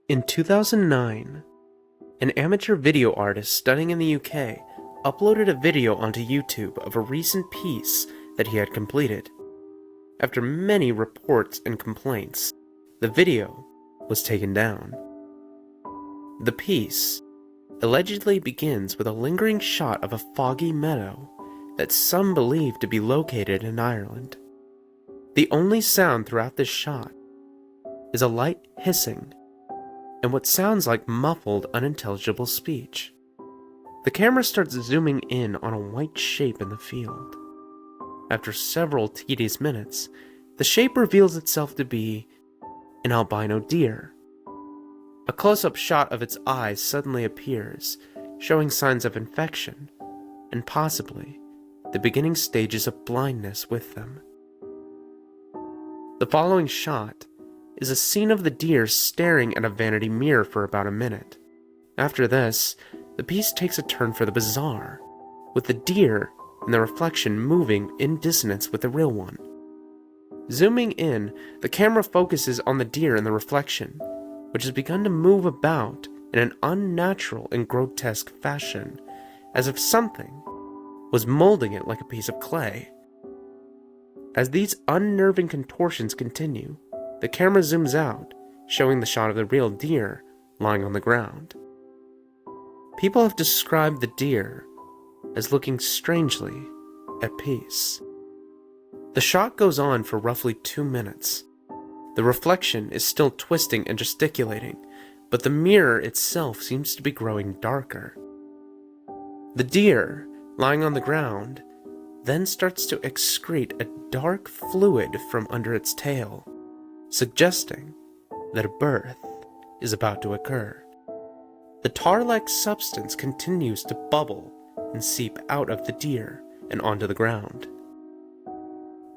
In 2009, an amateur video artist studying in the UK uploaded a video onto YouTube of a recent piece that he had completed. After many reports and complaints, the video was taken down. The piece allegedly begins with a lingering shot of a foggy meadow that some believe to be located in Ireland. The only sound throughout this shot is a light hissing and what sounds like muffled, unintelligible speech. The camera starts zooming in on a white shape in the field. After several tedious minutes, the shape reveals itself to be an albino deer. A close-up shot of its eyes suddenly appears, showing signs of infection, and possibly the beginning stages of blindness with them. The following shot is a scene of the deer staring at a vanity mirror for about a minute. After this, the piece takes a turn for the bizarre, with the deer and the reflection moving in dissonance with the real one. Zooming in, the camera focuses on the deer and the reflection, which has begun to move about in an unnatural and grotesque fashion, as if something was molding it like a piece of clay. As these unnerving contortions continue, the camera zooms out, showing the shot of the real deer lying on the ground. People have described the deer as looking strangely at peace. The shot goes on for roughly 2 minutes. The reflection is still twisting and gesticulating, but the mirror itself seems to be growing darker. The deer, lying on the ground, then starts to excrete a dark fluid from under its tail, suggesting that a birth is about to occur. The tar-like substance continues to bubble and seep out of the deer and onto the ground.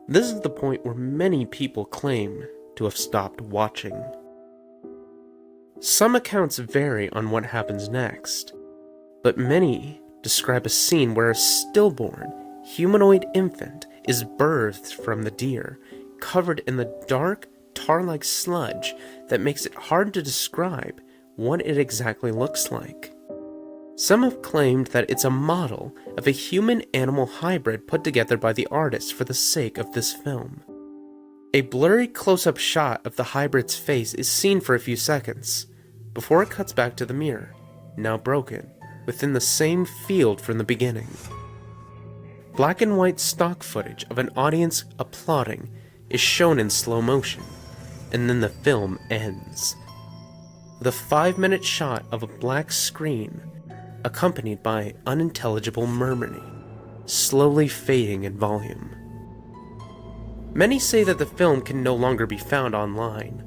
This is the point where many people claim to have stopped watching. Some accounts vary on what happens next, but many describe a scene where a stillborn, humanoid infant is birthed from the deer, covered in the dark, tar-like sludge that makes it hard to describe what it exactly looks like. Some have claimed that it's a model of a human-animal hybrid put together by the artist for the sake of this film. A blurry close-up shot of the hybrid's face is seen for a few seconds, before it cuts back to the mirror, now broken, within the same field from the beginning. Black and white stock footage of an audience applauding is shown in slow motion, and then the film ends with a 5-minute shot of a black screen accompanied by unintelligible murmuring, slowly fading in volume. Many say that the film can no longer be found online,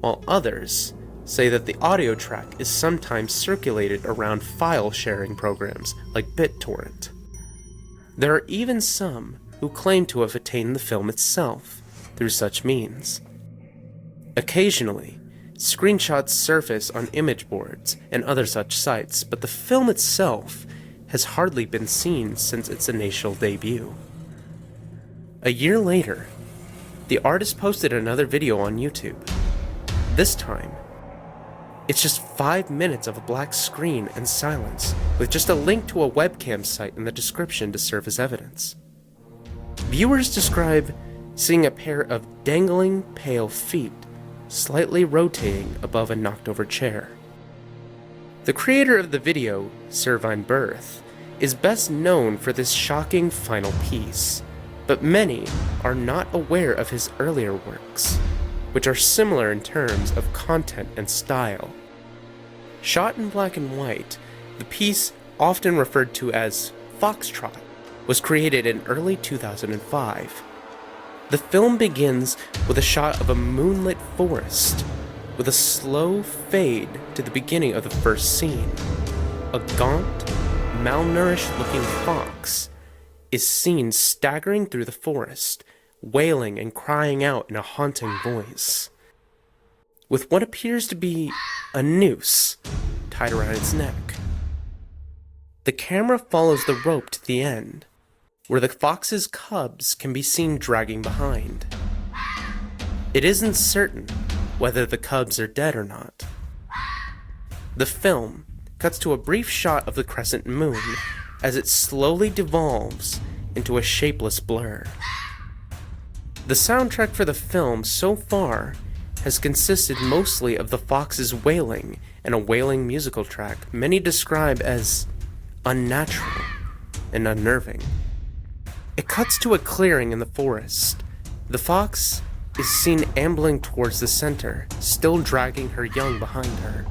while others say that the audio track is sometimes circulated around file-sharing programs like BitTorrent. There are even some who claim to have attained the film itself through such means. Occasionally, screenshots surface on image boards and other such sites, but the film itself has hardly been seen since its initial debut. A year later, the artist posted another video on YouTube. This time, it's just 5 minutes of a black screen and silence, with just a link to a webcam site in the description to serve as evidence. Viewers describe seeing a pair of dangling, pale feet slightly rotating above a knocked-over chair. The creator of the video, Cervine Birth, is best known for this shocking final piece, but many are not aware of his earlier works, which are similar in terms of content and style. Shot in black and white, the piece, often referred to as Foxtrot, was created in early 2005. The film begins with a shot of a moonlit forest, with a slow fade to the beginning of the first scene. A gaunt, malnourished-looking fox is seen staggering through the forest, wailing and crying out in a haunting voice, with what appears to be a noose tied around its neck. The camera follows the rope to the end, where the fox's cubs can be seen dragging behind. It isn't certain whether the cubs are dead or not, The film cuts to a brief shot of the crescent moon as it slowly devolves into a shapeless blur. The soundtrack for the film so far has consisted mostly of the fox's wailing and a wailing musical track many describe as unnatural and unnerving. It cuts to a clearing in the forest. The fox is seen ambling towards the center, still dragging her young behind her.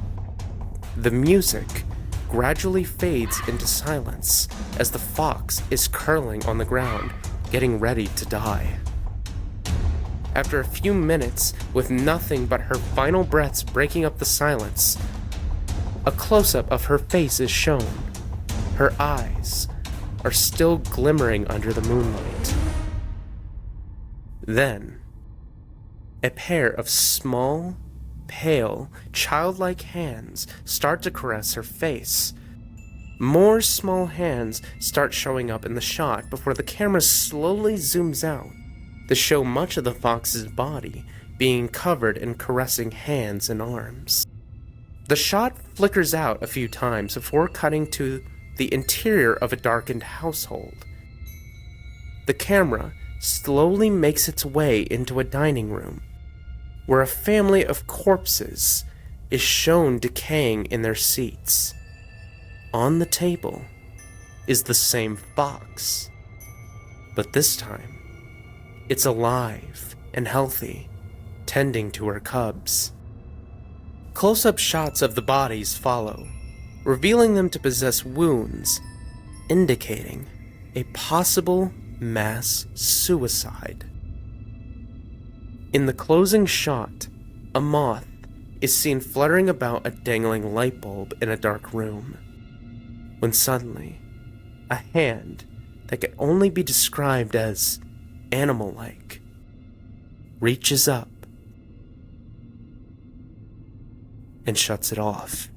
The music gradually fades into silence as the fox is curling on the ground, getting ready to die. After a few minutes, with nothing but her final breaths breaking up the silence, a close-up of her face is shown. Her eyes are still glimmering under the moonlight. Then, a pair of small, pale, childlike hands start to caress her face. More small hands start showing up in the shot before the camera slowly zooms out to show much of the fox's body being covered in caressing hands and arms. The shot flickers out a few times before cutting to the interior of a darkened household. The camera slowly makes its way into a dining room, where a family of corpses is shown decaying in their seats. On the table is the same fox, but this time, it's alive and healthy, tending to her cubs. Close-up shots of the bodies follow, revealing them to possess wounds, indicating a possible mass suicide. In the closing shot, a moth is seen fluttering about a dangling light bulb in a dark room, when suddenly, a hand that can only be described as animal-like reaches up and shuts it off.